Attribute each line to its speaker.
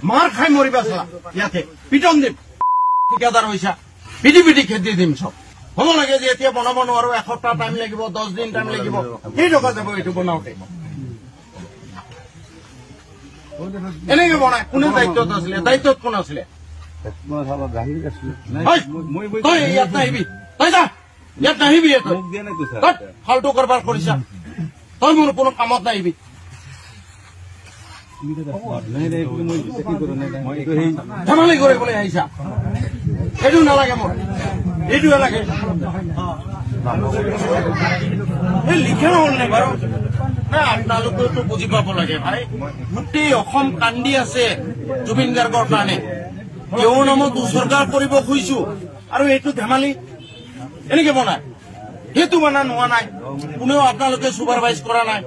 Speaker 1: মার খাই মরিবা চালা ইয়াতে পিটন দিম ঠিকাদার পইচা পিটি পিটি খেদি দিম সব হ'ব লাগে যে এতিয়া বনাব নোৱাৰো এসপ্তাহ টাইম লাগিব 10 দিন টাইম লাগিব এই টকা যাব এইটো বনাওঁতে এনেকে বনাই কোনে দায়িত্বত আছিলে দায়িত্বত কোন আছিলে তই ইয়াত নাহিবি তই যা ইয়াত নাহিবি ফাল্টু কাৰবাৰ কৰিছা তই মোৰ কোনো কামত নাহিবি ধেমালি কৰিবলৈ আহিছা এইটো নালাগে মোৰ এইটোৱে লাগে এই লিখা হ'ল নে বাৰু আপোনালোকেতো বুজি পাব লাগে ভাই গোটেই অসম কান্দি আছে জুবিন গাৰ্গৰ কাৰণে তেওঁৰ নামত উচৰ্গা কৰিব খুজিছো আৰু এইটো ধেমালি এনেকে বনাই সেইটো বনা নোহোৱা নাই কোনেও আপোনালোকে চুপাৰভাইজ কৰা নাই